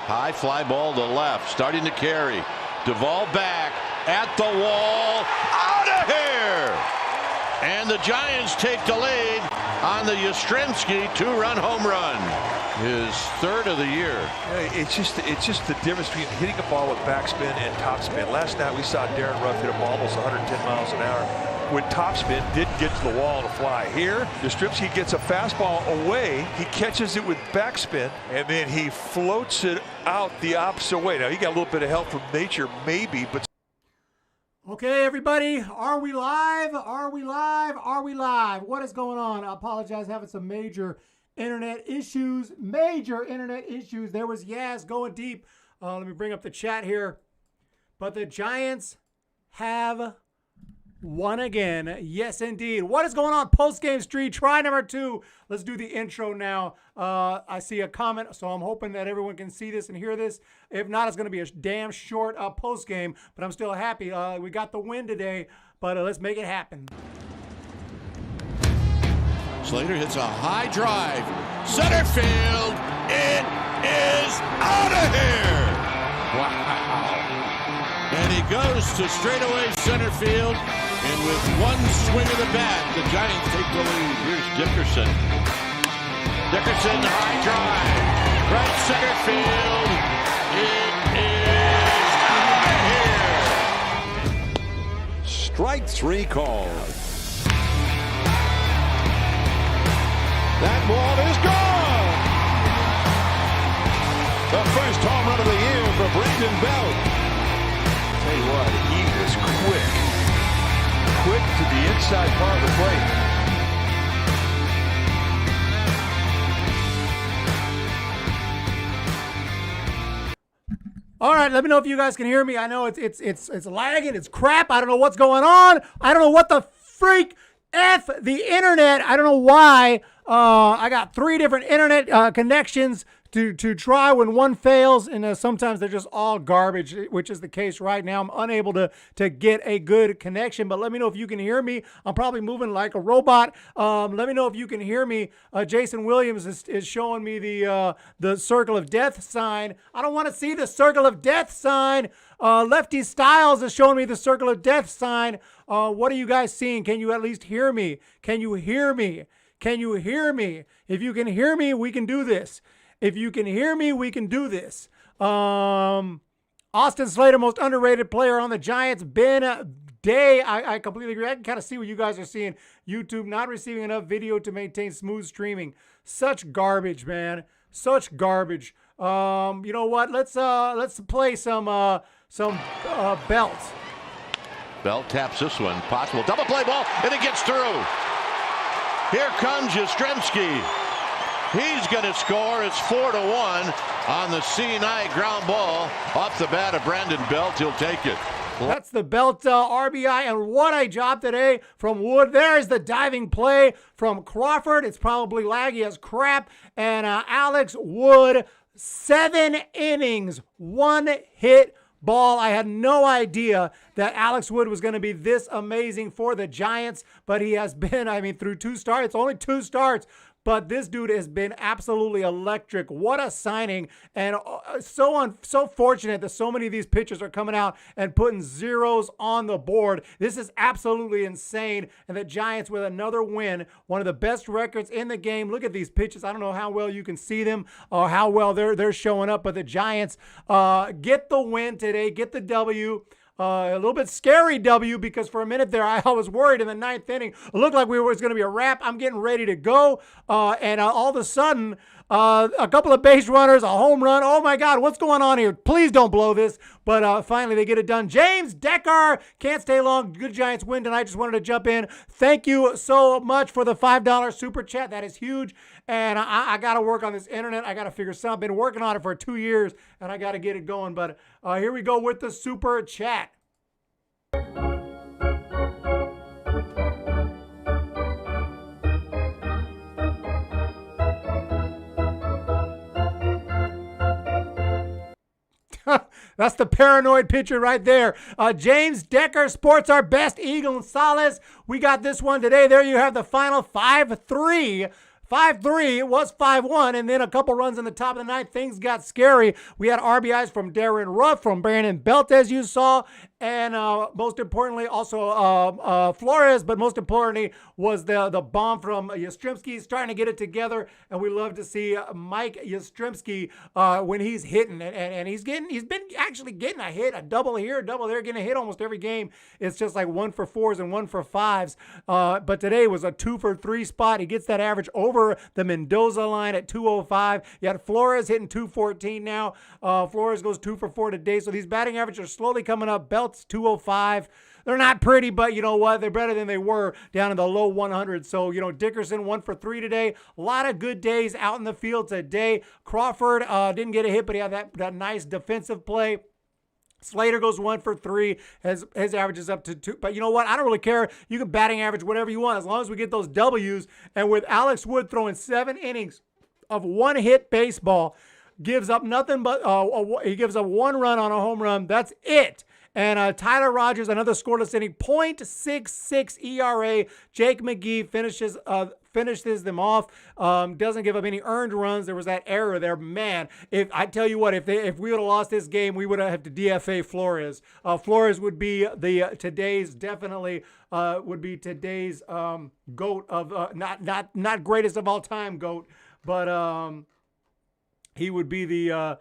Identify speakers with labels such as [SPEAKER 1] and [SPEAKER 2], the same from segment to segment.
[SPEAKER 1] High fly ball to left, starting to carry. Duvall back at the wall, out of here! And the Giants take the lead on the Yastrzemski two-run home run. His third of the year.
[SPEAKER 2] It's just the difference between hitting a ball with backspin and topspin. Last night we saw Darin Ruf hit a ball almost 110 miles an hour when topspin didn't get to the wall to fly. Here, Yastrzemski gets a fastball away, he catches it with backspin, and then he floats it out the opposite way. Now, he got a little bit of help from nature, maybe, but...
[SPEAKER 3] Okay, everybody, are we live? Are we live? Are we live? What is going on? I apologize, having some major internet issues. There was Yaz going deep. Let me bring up the chat here. But the Giants have won again. Yes, indeed. What is going on? Postgame Street, try number 2. Let's do the intro now. I see a comment, so I'm hoping that everyone can see this and hear this. If not, it's going to be a damn short postgame, but I'm still happy. We got the win today, but let's make it happen.
[SPEAKER 1] Slater hits a high drive. Center field. It is out of here. Wow. And he goes to straightaway center field. And with one swing of the bat, the Giants take the lead. Here's Dickerson. Dickerson, high drive. Right center field. It is out of here.
[SPEAKER 4] Strike 3 called. That ball is gone. The first home run of the year for Brandon Belt.
[SPEAKER 2] Tell you what, he was quick to the inside part of the plate.
[SPEAKER 3] All right, let me know if you guys can hear me. I know it's lagging, it's crap. I don't know what's going on. I don't know what the freak F the internet. I don't know why. I got 3 different internet connections to try when one fails, and sometimes they're just all garbage, which is the case right now. I'm unable to get a good connection, but let me know if you can hear me. I'm probably moving like a robot. Let me know if you can hear me. Jason Williams is showing me the circle of death sign. I don't want to see the circle of death sign. Lefty Styles is showing me the circle of death sign. What are you guys seeing? Can you at least hear me? Can you hear me? Can you hear me? If you can hear me, we can do this. If you can hear me, we can do this. Austin Slater, most underrated player on the Giants. Ben Day, I completely agree. I can kind of see what you guys are seeing. YouTube not receiving enough video to maintain smooth streaming. Such garbage, man. Such garbage. You know what? Let's play some Belt.
[SPEAKER 1] Belt taps this one. Possible double play ball, and it gets through. Here comes Yastrzemski. He's going to score. It's 4-1 on the C-night ground ball off the bat of Brandon Belt. He'll take it.
[SPEAKER 3] That's the Belt RBI, and what a job today from Wood. There's the diving play from Crawford. It's probably laggy as crap. And Alex Wood, 7 innings, 1 hit ball. I had no idea that Alex Wood was going to be this amazing for the Giants, but he has been, through 2 starts, only 2 starts, but this dude has been absolutely electric. What a signing. And so fortunate that so many of these pitchers are coming out and putting zeros on the board. This is absolutely insane. And the Giants with another win, one of the best records in the game. Look at these pitches. I don't know how well you can see them or how well they're showing up, but the Giants get the win today, get the W. A little bit scary W, because for a minute there I was worried in the 9th inning. It looked like it was going to be a wrap. I'm getting ready to go. And all of a sudden, a couple of base runners, a home run. Oh, my God, what's going on here? Please don't blow this. But finally, they get it done. James Decker can't stay long. Good Giants win tonight. Just wanted to jump in. Thank you so much for the $5 super chat. That is huge. And I got to work on this internet. I got to figure something. I've been working on it for 2 years, and I got to get it going. But here we go with the super chat. That's the paranoid pitcher right there. James Decker, sports our best, Eagle and Solace. We got this one today. There you have the final 5-3 5-3. It was 5-1, and then a couple runs in the top of the ninth. Things got scary. We had RBIs from Darin Ruf, from Brandon Belt, as you saw, and most importantly, also Flores. But most importantly was the bomb from Yastrzemski, starting to get it together, and we love to see Mike Yastrzemski when he's hitting, and he's been actually getting a hit, a double here, a double there, getting a hit almost every game. It's just like 1 for 4s and 1 for 5s. But today was a 2 for 3 spot. He gets that average over the Mendoza line at 205. You had Flores hitting 214 now. Flores goes 2 for 4 today. So these batting averages are slowly coming up. Belt's 205. They're not pretty, but you know what? They're better than they were down in the low 100s. So, Dickerson 1 for 3 today. A lot of good days out in the field today. Crawford didn't get a hit, but he had that nice defensive play. Slater goes 1 for 3. His average is up to 2. But you know what? I don't really care. You can batting average whatever you want as long as we get those W's. And with Alex Wood throwing 7 innings of one-hit baseball, gives up nothing but he gives up 1 run on a home run. That's it. And Tyler Rogers, another scoreless inning, .66 ERA. Jake McGee finishes them off. Doesn't give up any earned runs. There was that error there. Man, if I tell you what, if we would have lost this game, we would have to DFA Flores. Flores would be today's GOAT of not greatest of all time GOAT, but he would be the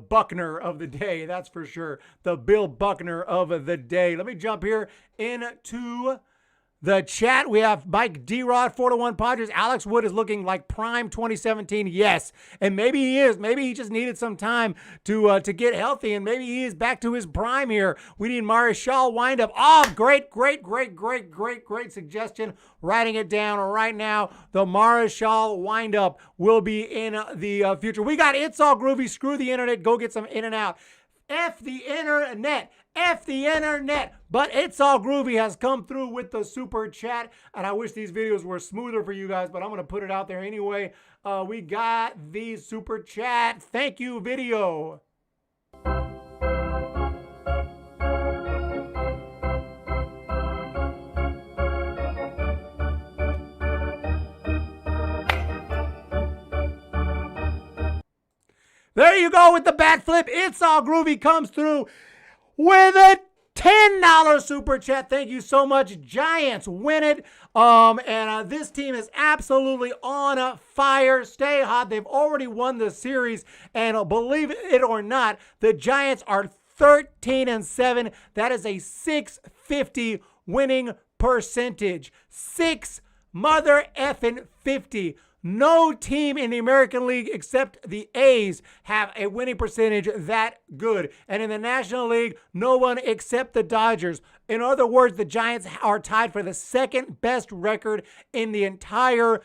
[SPEAKER 3] Buckner of the day, that's for sure. The Bill Buckner of the day. Let me jump here into the chat. We have Mike D-Rod, 4-1 Padres. Alex Wood is looking like prime 2017. Yes, and maybe he is. Maybe he just needed some time to get healthy, and maybe he is back to his prime here. We need Marichal windup. Oh, great suggestion. Writing it down right now. The Marichal windup will be in the future. We got It's All Groovy. Screw the internet. Go get some in and out. F the internet. F the internet. But It's All Groovy has come through with the super chat, and I wish these videos were smoother for you guys, but I'm going to put it out there anyway. We got the super chat. Thank you, video. There you go with the bat flip. It's All Groovy comes through with a $10 super chat. Thank you so much. Giants win it. And this team is absolutely on fire. Stay hot. They've already won the series. And believe it or not, the Giants are 13-7. That is a .650 winning percentage. 6 mother effing 50. No team in the American League except the A's have a winning percentage that good. And in the National League, no one except the Dodgers. In other words, the Giants are tied for the second best record in the entire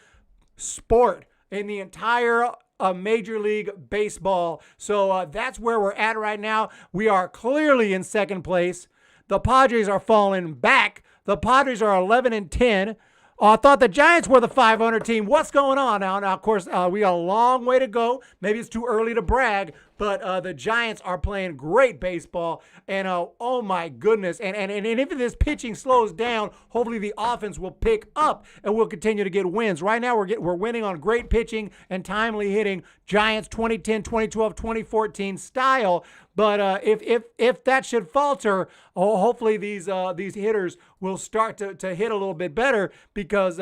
[SPEAKER 3] sport, in the entire Major League Baseball. So that's where we're at right now. We are clearly in second place. The Padres are falling back. The Padres are 11-10. I thought the Giants were the 500 team. What's going on now? Now, of course, we got a long way to go. Maybe it's too early to brag, but the Giants are playing great baseball. And oh my goodness! And if this pitching slows down, hopefully the offense will pick up and we'll continue to get wins. Right now, we're winning on great pitching and timely hitting. Giants 2010, 2012, 2014 style. But if that should falter, hopefully these hitters will start to hit a little bit better, because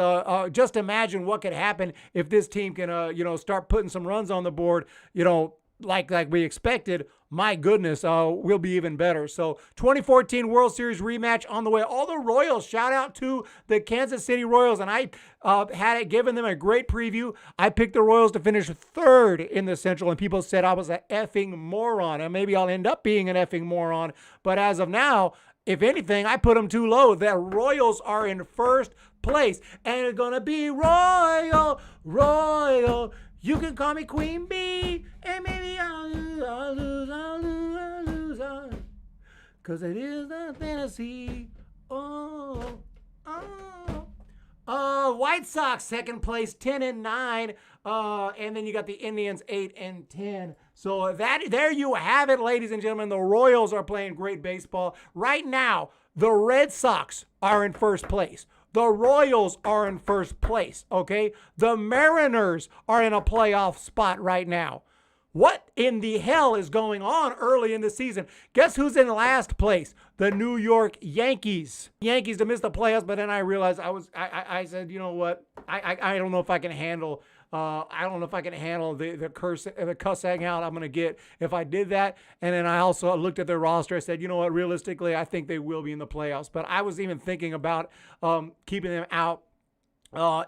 [SPEAKER 3] just imagine what could happen if this team can start putting some runs on the board, like we expected. My goodness, we'll be even better. So 2014 World Series rematch on the way. All the Royals, shout out to the Kansas City Royals. And I had given them a great preview. I picked the Royals to finish third in the Central, and people said I was an effing moron. And maybe I'll end up being an effing moron. But as of now, if anything, I put them too low. The Royals are in first place. And it's going to be Royal. You can call me Queen Bee, and maybe I'll lose. Cause it is a fantasy. White Sox, second place, 10-9. And then you got the Indians, 8-10. So there you have it, ladies and gentlemen. The Royals are playing great baseball. Right now, the Red Sox are in first place. The Royals are in first place, okay? The Mariners are in a playoff spot right now. What in the hell is going on early in the season? Guess who's in last place? The New York Yankees. Yankees to miss the playoffs, but then I realized I said, you know what? I don't know if I can handle the cussing out I'm going to get if I did that. And then I also looked at their roster. I said, you know what? Realistically, I think they will be in the playoffs. But I was even thinking about keeping them out.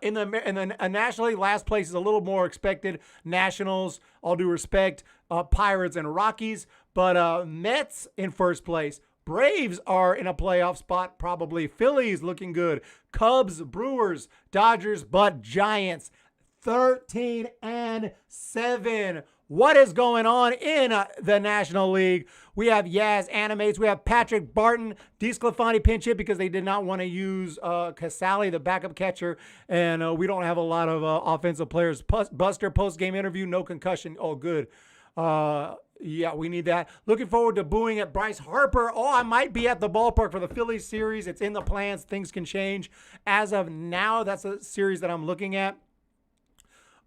[SPEAKER 3] In the National League, last place is a little more expected. Nationals, all due respect, Pirates and Rockies. But Mets in first place. Braves are in a playoff spot, probably. Phillies looking good. Cubs, Brewers, Dodgers, but Giants 13-7. What is going on in the National League? We have Yaz Animates. We have Patrick Barton, DeSclafani pinch hit because they did not want to use Casali, the backup catcher, and we don't have a lot of offensive players. Buster post-game interview, no concussion. Oh, good. Yeah, we need that. Looking forward to booing at Bryce Harper. Oh, I might be at the ballpark for the Phillies series. It's in the plans. Things can change. As of now, that's a series that I'm looking at.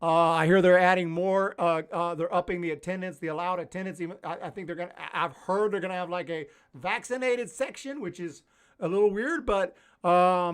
[SPEAKER 3] I hear they're adding more. They're upping the attendance, the allowed attendance. Even I think I've heard they're gonna have like a vaccinated section, which is a little weird, but I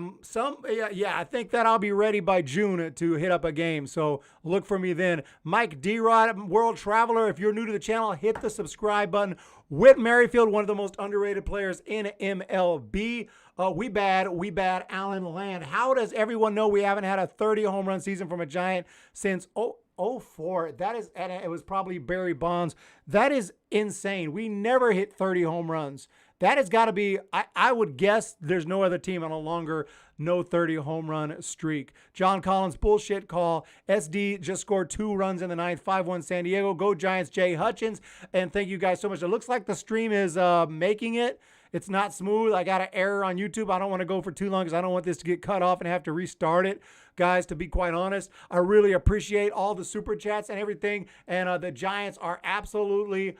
[SPEAKER 3] think that I'll be ready by June to hit up a game. So look for me then. Mike D-Rod, World Traveler. If you're new to the channel, hit the subscribe button. Whit Merrifield, one of the most underrated players in MLB. We bad Alan Land. How does everyone know we haven't had a 30 home run season from a Giant since 04? That is, and it was probably Barry Bonds. That is insane. We never hit 30 home runs. That has got to be, I would guess there's no other team on a longer no 30 home run streak. John Collins, bullshit call. SD just scored 2 runs in the 9th, 5-1 San Diego. Go Giants, Jay Hutchins. And thank you guys so much. It looks like the stream is making it. It's not smooth. I got an error on YouTube. I don't want to go for too long because I don't want this to get cut off and have to restart it. Guys, to be quite honest, I really appreciate all the super chats and everything. And the Giants are absolutely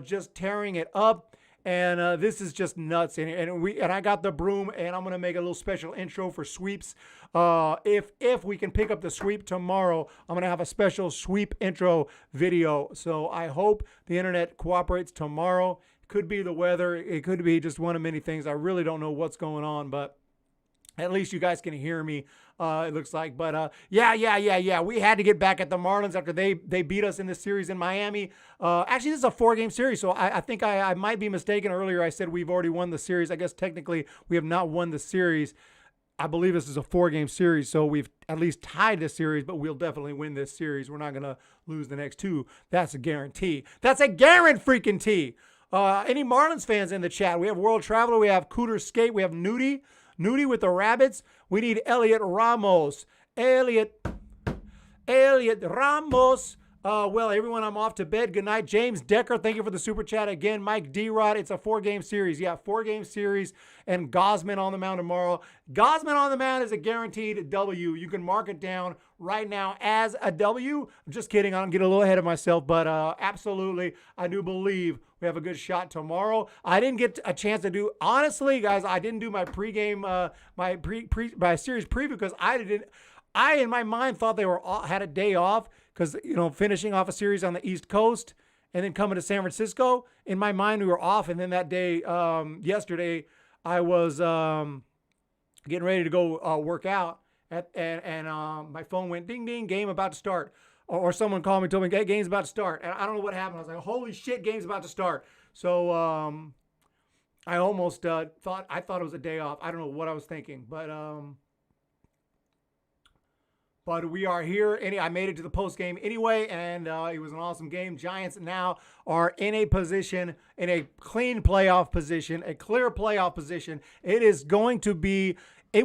[SPEAKER 3] just tearing it up. And this is just nuts. And I got the broom, and I'm gonna make a little special intro for sweeps. If we can pick up the sweep tomorrow, I'm gonna have a special sweep intro video. So I hope the internet cooperates tomorrow. Could be the weather. It could be just one of many things. I really don't know what's going on, but at least you guys can hear me, it looks like. But, yeah. We had to get back at the Marlins after they beat us in this series in Miami. Actually, this is a 4-game series, so I think I might be mistaken. Earlier I said we've already won the series. I guess technically we have not won the series. I believe this is a 4-game series, so we've at least tied the series, but we'll definitely win this series. We're not going to lose the next 2. That's a guarantee. That's a guarantee. Any Marlins fans in the chat? We have World Traveler. We have Cooter Skate. We have Nudie with the Rabbits. We need Elliot Ramos. Elliot Ramos. Well, everyone, I'm off to bed. Good night. James Decker, thank you for the super chat again. Mike D-Rod, it's a 4-game series. Yeah, 4-game series, and Gosman on the mound tomorrow. Gosman on the mound is a guaranteed W. You can mark it down right now as a W. I'm just kidding. I don't get a little ahead of myself, but absolutely, I do believe we have a good shot tomorrow. I didn't get a chance to do, honestly, guys, I didn't do my pregame, my series preview because I, in my mind, thought they had a day off because, finishing off a series on the East Coast and then coming to San Francisco. In my mind, we were off. And then that day, yesterday, I was getting ready to go work out. And my phone went ding, ding, game about to start. Or someone called me, told me, game's about to start. And I don't know what happened. I was like, holy shit, game's about to start. So I almost thought it was a day off. I don't know what I was thinking. But we are here. I made it to the post game anyway, and it was an awesome game. Giants now are in a position, in a clean playoff position, a clear playoff position. It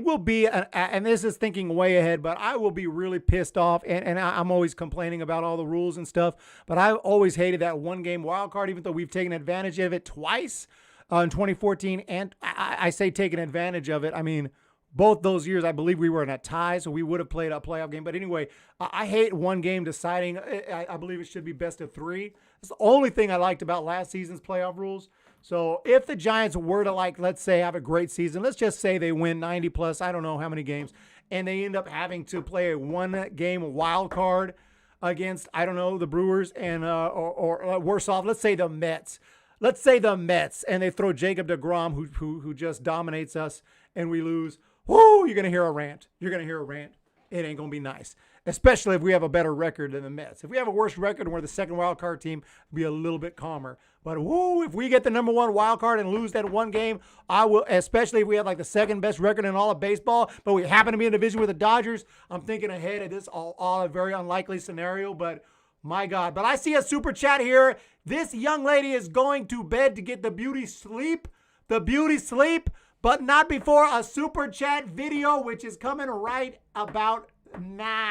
[SPEAKER 3] will be, and this is thinking way ahead, but I will be really pissed off, and I'm always complaining about all the rules and stuff, but I've always hated that 1-game wild card, even though we've taken advantage of it twice in 2014, and I say taking advantage of it, I mean, both those years, I believe we were in a tie, so we would have played a playoff game. But anyway, I hate 1 game deciding. I believe it should be best of 3. That's the only thing I liked about last season's playoff rules. So if the Giants were to, like, let's say, have a great season, let's just say they win 90 plus, I don't know how many games, and they end up having to play a one-game wild card against, I don't know, the Brewers and or worse off, let's say the Mets. Let's say the Mets, and they throw Jacob deGrom, who just dominates us, and we lose. Whoo, you're going to hear a rant. You're going to hear a rant. It ain't going to be nice, especially if we have a better record than the Mets. If we have a worse record and we're the second wild card team, it'll be a little bit calmer. But whoo, if we get the number one wild card and lose that one game, I will, especially if we have like the second best record in all of baseball, but we happen to be in a division with the Dodgers, I'm thinking ahead of this, all a very unlikely scenario, but my God. But I see a super chat here. This young lady is going to bed to get the beauty sleep, but not before a super chat video, which is coming right about now.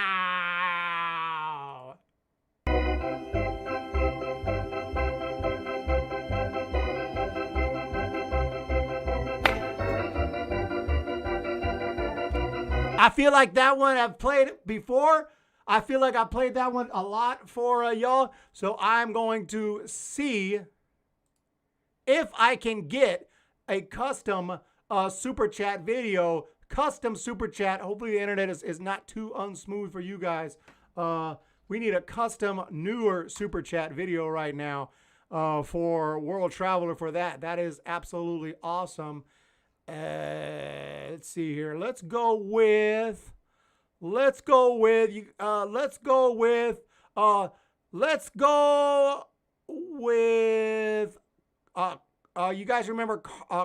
[SPEAKER 3] I feel like that one I've played before. I feel like I played that one a lot for y'all. So I'm going to see if I can get a custom super chat video, custom super chat. Hopefully the internet is not too unsmooth for you guys. We need a custom newer super chat video right now for World Traveler for that. That is absolutely awesome. Let's see here. Let's go with you guys remember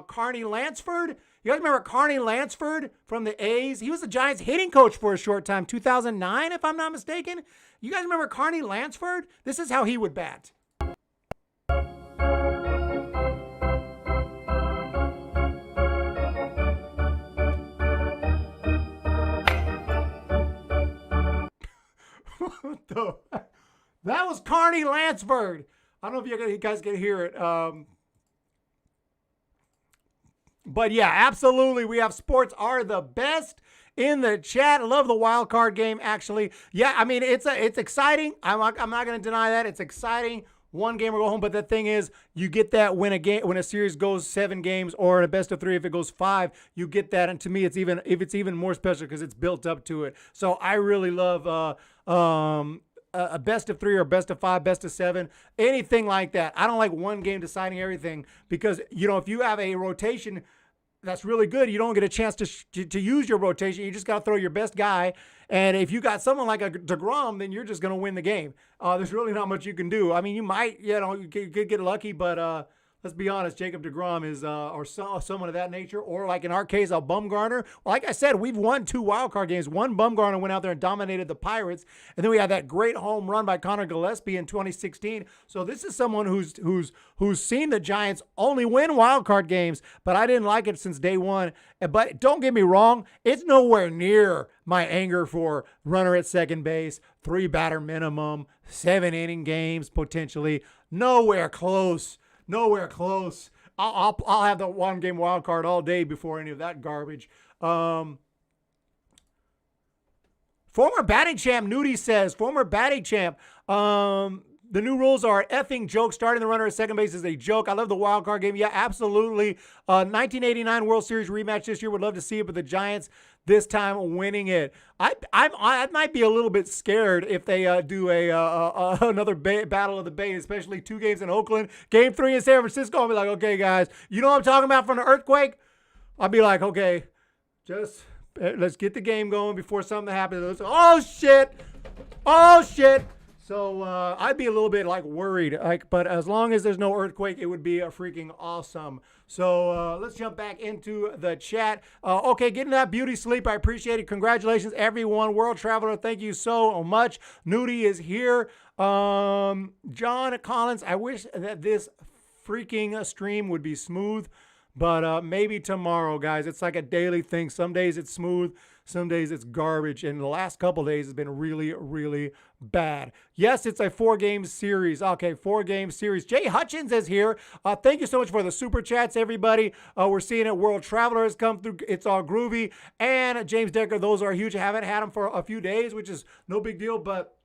[SPEAKER 3] Carney Lansford? You guys remember Carney Lansford from the A's? He was the Giants hitting coach for a short time, 2009, if I'm not mistaken. You guys remember Carney Lansford? This is how he would bat. That was Carney Lansford. I don't know if you guys can hear it. But yeah, absolutely. We have sports are the best in the chat. I love the wild card game, actually. Yeah, I mean, it's exciting. I'm not going to deny that. It's exciting. One game or go home. But the thing is, you get that when a series goes 7 games or a best of 3, if it goes 5, you get that. And to me, it's even more special because it's built up to it. So I really love a best of 3 or best of 5, best of 7, anything like that. I don't like one game deciding everything because, if you have a rotation that's really good, you don't get a chance to use your rotation. You just got to throw your best guy. And if you got someone like a DeGrom, then you're just going to win the game. There's really not much you can do. I mean, you might, you could get lucky, but let's be honest, Jacob deGrom is, or someone of that nature, or like in our case, a Bumgarner. Well, like I said, we've won 2 wildcard games. One, Bumgarner went out there and dominated the Pirates, and then we had that great home run by Connor Gillespie in 2016. So this is someone who's seen the Giants only win wildcard games, but I didn't like it since day one. But don't get me wrong, it's nowhere near my anger for runner at second base, 3 batter minimum, 7-inning games potentially. Nowhere close. Nowhere close. I'll have the 1-game wild card all day before any of that garbage. Former batting champ Nudie says, former batting champ, the new rules are effing joke. Starting the runner at second base is a joke. I love the wild card game. Yeah, absolutely. 1989 World Series rematch this year. Would love to see it, but the Giants this time winning it. I might be a little bit scared if they do another battle of the Bay, especially 2 games in Oakland, Game 3 in San Francisco. I'll be like, okay, guys, you know what I'm talking about from the earthquake? I'll be like, okay, just let's get the game going before something happens. Oh shit! So I'd be a little bit worried, but as long as there's no earthquake, it would be a freaking awesome. So let's jump back into the chat. Okay, getting that beauty sleep. I appreciate it. Congratulations, everyone. World Traveler, thank you so much. Nudie is here. John Collins, I wish that this freaking stream would be smooth, but maybe tomorrow, guys. It's like a daily thing. Some days it's smooth. Some days it's garbage, and the last couple days has been really, really bad. Yes, it's a 4-game series. Okay, 4-game series. Jay Hutchins is here. Thank you so much for the super chats, everybody. We're seeing it. World Traveler has come through. It's all groovy. And James Decker, those are huge. I haven't had them for a few days, which is no big deal, but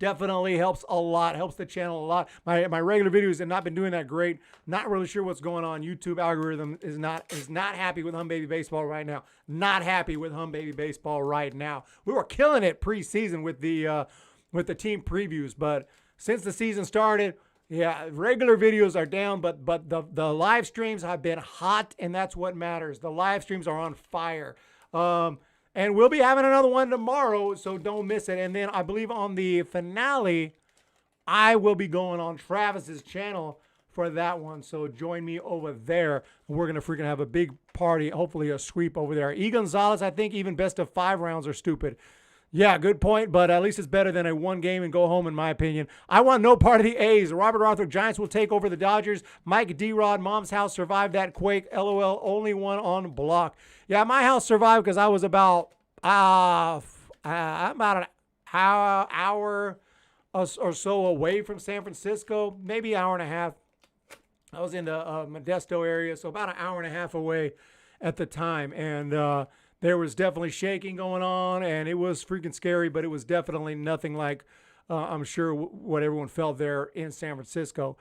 [SPEAKER 3] Definitely helps a lot, helps the channel a lot. My regular videos have not been doing that great. Not really sure what's going on. YouTube algorithm is not happy with Humm Baby Baseball right now. Not happy with Humm Baby Baseball right now. We were killing it preseason with the team previews, but since the season started, yeah, regular videos are down, but the live streams have been hot, and that's what matters. The live streams are on fire. And we'll be having another one tomorrow, so don't miss it. And then I believe on the finale, I will be going on Travis's channel for that one. So join me over there. We're going to freaking have a big party, hopefully a sweep over there. E. Gonzalez, I think even best of 5 rounds are stupid. Yeah, good point, but at least it's better than a 1 game and go home, in my opinion. I want no part of the A's. Robert Arthur, Giants will take over the Dodgers. Mike D-Rod, Mom's house survived that quake. LOL, only one on block. Yeah, my house survived because I was about an hour or so away from San Francisco, maybe an hour and a half. I was in the Modesto area, so about an hour and a half away at the time, and there was definitely shaking going on, and it was freaking scary, but it was definitely nothing like, I'm sure, what everyone felt there in San Francisco.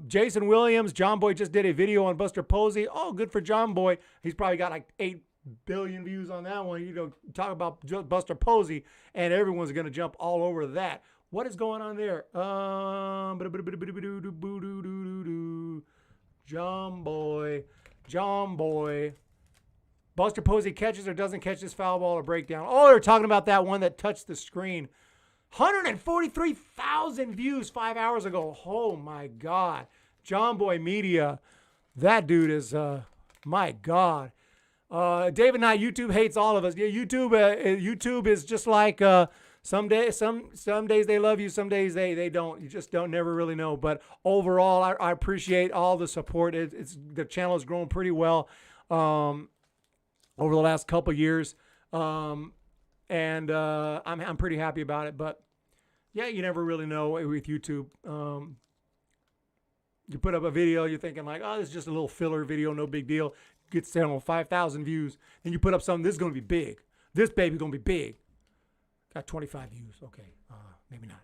[SPEAKER 3] Jason Williams, John Boy just did a video on Buster Posey. Oh, good for John Boy. He's probably got like 8 billion views on that one. You know, talk about Buster Posey, and everyone's going to jump all over that. What is going on there? John Boy. Buster Posey catches or doesn't catch this foul ball or breakdown. Oh, they're talking about that one that touched the screen. 143,000 views 5 hours ago. Oh, my God. John Boy Media. That dude is, my God. David Knight, YouTube hates all of us. Yeah, YouTube is just like some days they love you, some days they don't. You just don't never really know. But overall, I appreciate all the support. The channel has grown pretty well over the last couple years, and I'm pretty happy about it. But yeah, you never really know with YouTube. You put up a video, you're thinking like, oh, this is just a little filler video, no big deal. Gets down 5,000 views. Then you put up something, this is going to be big. This baby's going to be big. Got 25 views. Okay, maybe not.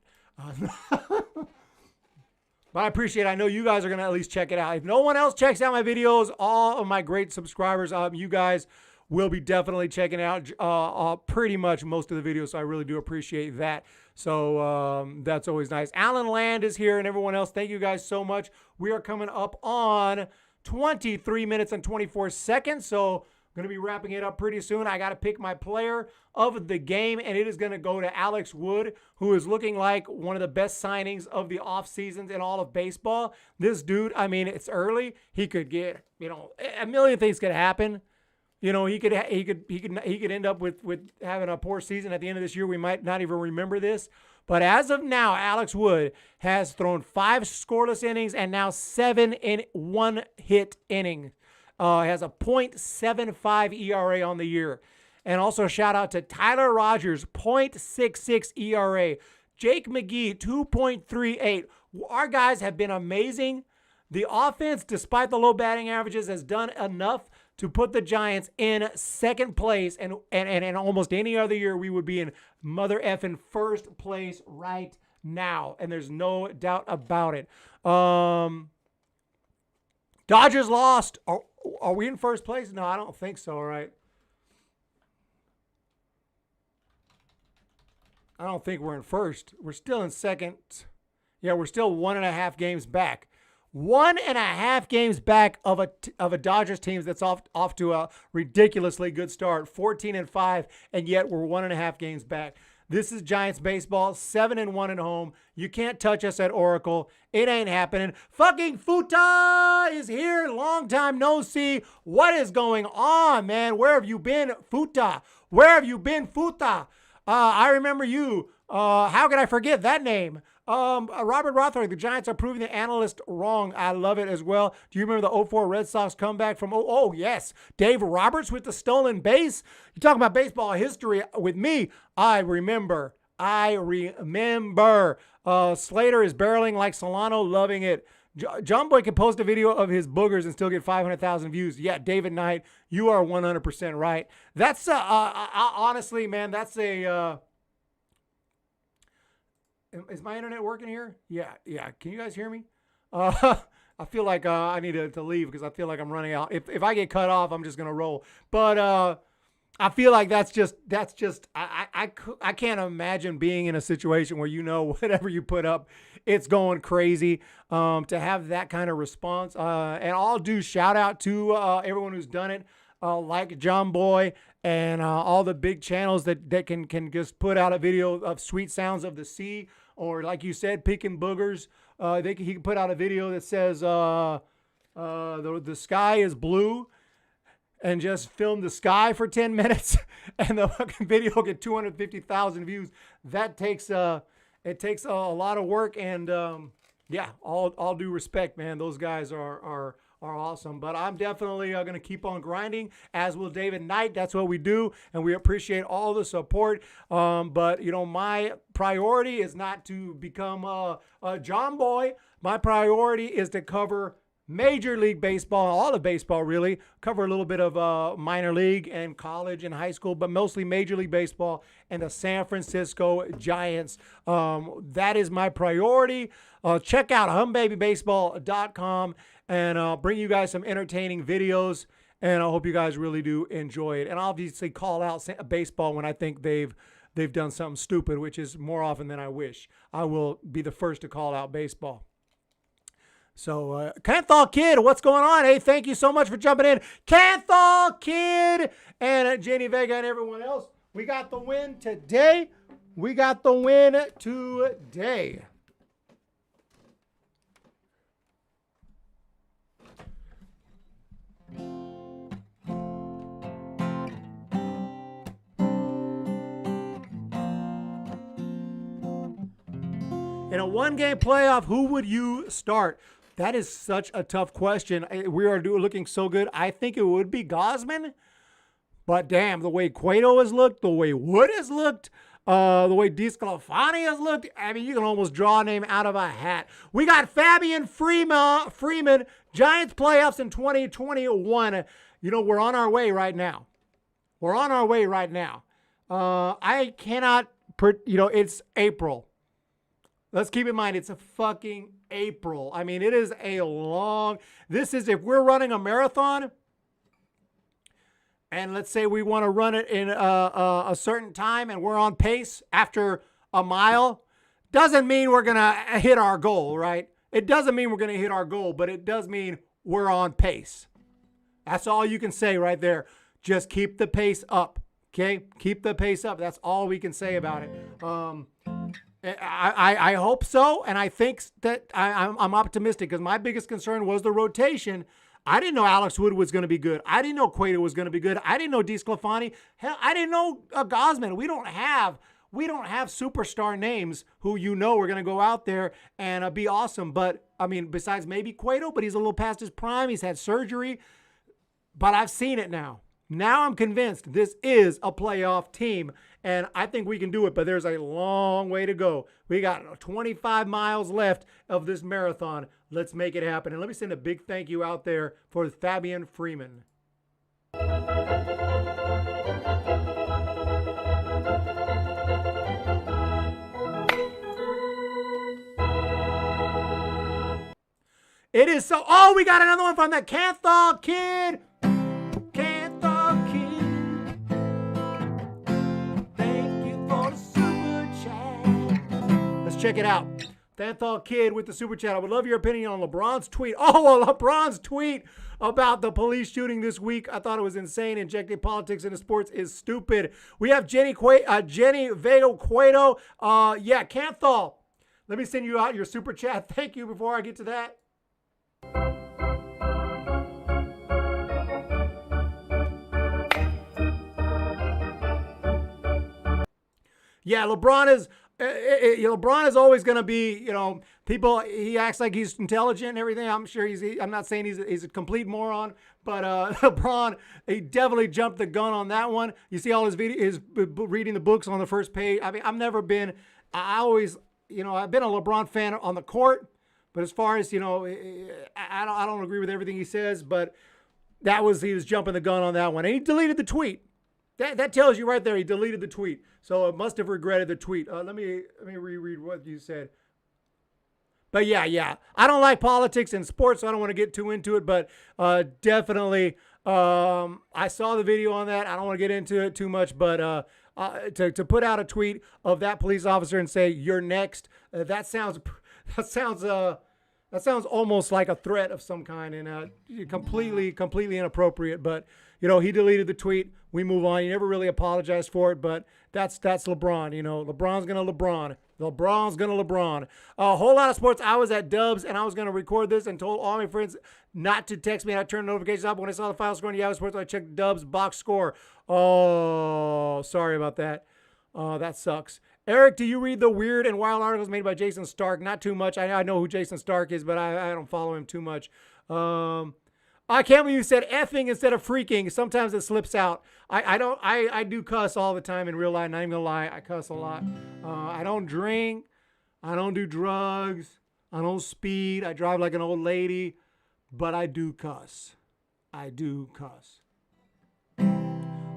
[SPEAKER 3] But I appreciate it. I know you guys are going to at least check it out. If no one else checks out my videos, all of my great subscribers, you guys will be definitely checking out pretty much most of the videos. So I really do appreciate that. So that's always nice. Alan Land is here and everyone else. Thank you guys so much. We are coming up on 23 minutes and 24 seconds. So I'm going to be wrapping it up pretty soon. I got to pick my player of the game, and it is going to go to Alex Wood, who is looking like one of the best signings of the off seasons in all of baseball. This dude, I mean, it's early. He could get, a million things could happen. He could end up with having a poor season at the end of this year. We might not even remember this. But as of now, Alex Wood has thrown 5 scoreless innings and now 7 in 1-hit innings. Has a .75 ERA on the year. And also shout out to Tyler Rogers, .66 ERA. Jake McGee, 2.38. Our guys have been amazing. The offense, despite the low batting averages, has done enough to put the Giants in second place, and almost any other year we would be in mother effing first place right now, and there's no doubt about it. Dodgers lost. Are we in first place? No, I don't think so. All right. I don't think we're in first. We're still in second. Yeah, we're still 1.5 games back. 1.5 games back of a Dodgers team that's off to a ridiculously good start, 14-5, and yet we're 1.5 games back. This is Giants baseball, 7-1 at home. You can't touch us at Oracle. It ain't happening. Fucking Futa is here. Long time no see. What is going on, man? Where have you been, Futa? Where have you been, Futa? I remember you. How could I forget that name? Robert Rothberg, the Giants are proving the analyst wrong. I love it as well. Do you remember the 04 Red Sox comeback from, oh yes, Dave Roberts with the stolen base? You talking about baseball history with me. I remember. Slater is barreling like Solano, loving it. John Boy can post a video of his boogers and still get 500,000 views. Yeah, David Knight, you are 100% right. That's, honestly, man, that's Is my internet working here? Yeah. Can you guys hear me? I feel like I need to leave because I feel like I'm running out. If I get cut off, I'm just gonna roll. But I feel like that's just I can't imagine being in a situation where whatever you put up, it's going crazy. To have that kind of response, and I'll do shout out to everyone who's done it, like John Boy and all the big channels that can just put out a video of Sweet Sounds of the Sea, or like you said, Picking Boogers. He can put out a video that says the sky is blue, and just film the sky for 10 minutes, and the fucking video will get 250,000 views. That takes a lot of work, and all due respect, man. Those guys are awesome. But I'm definitely going to keep on grinding, as will David Knight. That's what we do, and we appreciate all the support. But my priority is not to become a John Boy. My priority is to cover Major League Baseball, all of baseball really, cover a little bit of minor league and college and high school, but mostly Major League Baseball and the San Francisco Giants. That is my priority. Check out humbabybaseball.com, and I'll bring you guys some entertaining videos, and I hope you guys really do enjoy it. And obviously call out baseball when I think they've done something stupid, which is more often than I wish. I will be the first to call out baseball. So, Canthal Kid, what's going on? Hey, thank you so much for jumping in. Canthal Kid and Jenny Vega and everyone else. We got the win today. In a one-game playoff, who would you start? That is such a tough question. We are looking so good. I think it would be Gausman. But damn, the way Cueto has looked, the way Wood has looked, the way DeSclafani has looked, I mean, you can almost draw a name out of a hat. We got Fabian Freeman, Giants playoffs in 2021. We're on our way right now. I cannot, it's April. Let's keep in mind, it's a fucking April. I mean, it is if we're running a marathon, and let's say we want to run it in a certain time and we're on pace after a mile, doesn't mean we're going to hit our goal, right? It doesn't mean we're going to hit our goal, but it does mean we're on pace. That's all you can say right there. Just keep the pace up, okay? Keep the pace up. That's all we can say about it. I hope so, and I think that I'm optimistic, because my biggest concern was the rotation. I didn't know Alex Wood was going to be good. I didn't know Cueto was going to be good. I didn't know DeSclafani. Hell, I didn't know Gausman. We don't have superstar names who are going to go out there and be awesome. But I mean, besides maybe Cueto, but he's a little past his prime. He's had surgery, but I've seen it now. Now I'm convinced this is a playoff team, and I think we can do it, but there's a long way to go. We got 25 miles left of this marathon. Let's make it happen. And let me send a big thank you out there for Fabian Freeman. It is so. Oh, we got another one from the Canthal Kid. Check it out. Canthal Kid with the super chat. I would love your opinion on LeBron's tweet. Oh, LeBron's tweet about the police shooting this week. I thought it was insane. Injecting politics into sports is stupid. We have Jenny Vega Cueto. Canthal. Let me send you out your super chat. Thank you. Before I get to that. Yeah, LeBron is always going to be, people, he acts like he's intelligent and everything. I'm sure I'm not saying he's a complete moron, but LeBron, he definitely jumped the gun on that one. You see all his reading the books on the first page. I mean, I've been a LeBron fan on the court, but as far as, I don't agree with everything he says, but he was jumping the gun on that one. And he deleted the tweet. That tells you right there he deleted the tweet. So it must have regretted the tweet. Let me reread what you said. But yeah. I don't like politics and sports, so I don't want to get too into it. But definitely, I saw the video on that. I don't want to get into it too much. But to put out a tweet of that police officer and say you're next, that sounds almost like a threat of some kind, and completely inappropriate. But he deleted the tweet. We move on. He never really apologized for it, but that's LeBron. LeBron's gonna LeBron. LeBron's gonna LeBron. A whole lot of sports. I was at Dubs, and I was gonna record this and told all my friends not to text me. And I turned notifications off when I saw the final score on Yahoo Sports. I checked Dubs box score. Oh, sorry about that. That sucks. Eric, do you read the weird and wild articles made by Jason Stark? Not too much. I know who Jason Stark is, but I don't follow him too much. I can't believe you said effing instead of freaking. Sometimes it slips out. I do cuss all the time in real life. Not even gonna lie, I cuss a lot. I don't drink. I don't do drugs. I don't speed. I drive like an old lady, but I do cuss. I do cuss.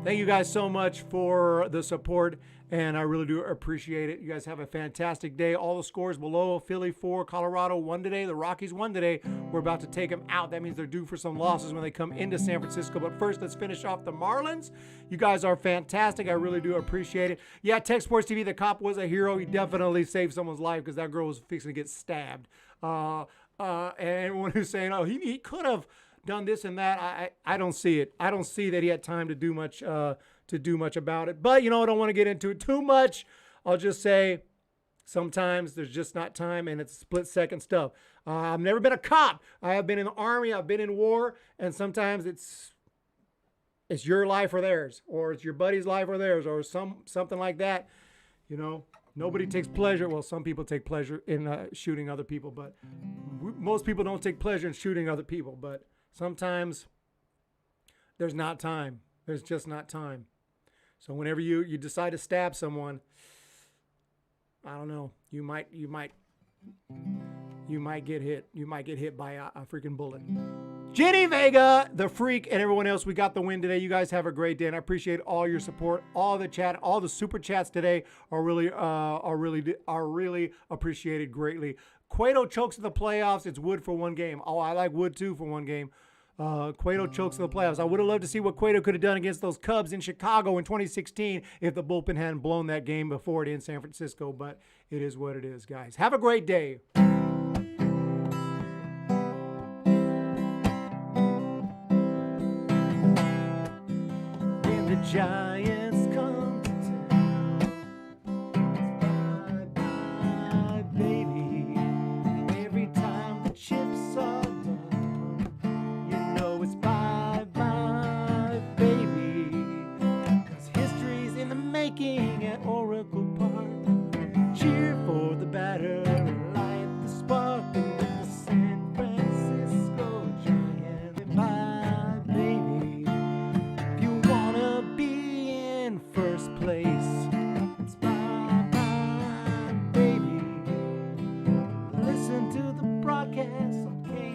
[SPEAKER 3] Thank you guys so much for the support, and I really do appreciate it. You guys have a fantastic day. All the scores below: Philly 4, Colorado 1 today. The Rockies 1 today. We're about to take them out. That means they're due for some losses when they come into San Francisco. But first, let's finish off the Marlins. You guys are fantastic. I really do appreciate it. Yeah, Tech Sports TV, the cop was a hero. He definitely saved someone's life because that girl was fixing to get stabbed. And everyone who's saying, oh, he could have done this and that, I don't see it. I don't see that he had time to do much about it. But I don't want to get into it too much. I'll just say sometimes there's just not time, and it's split-second stuff. I've never been a cop. I have been in the Army. I've been in war, and sometimes it's your life or theirs, or it's your buddy's life or theirs, or something like that. Nobody takes pleasure. Well, some people take pleasure in shooting other people, but most people don't take pleasure in shooting other people. But sometimes there's not time. There's just not time. So whenever you decide to stab someone, I don't know, you might get hit. You might get hit by a freaking bullet. Jenny Vega, the Freak, and everyone else, we got the win today. You guys have a great day, and I appreciate all your support, all the chat, all the super chats today are really appreciated greatly. Cueto chokes in the playoffs. It's Wood for one game. Oh, I like Wood too for one game. Cueto chokes in the playoffs. I would have loved to see what Cueto could have done against those Cubs in Chicago in 2016 if the bullpen hadn't blown that game before it in San Francisco, but it is what it is, guys. Have a great day. When the Giants come to town, it's bye-bye, baby. Every time the chips are down, you know it's bye-bye, baby. 'Cause history's in the making at Oracle Park. Cheer for the batter, light the spark, and with the San Francisco Giants. Bye, baby. If you wanna be in first place, it's bye, baby. Listen to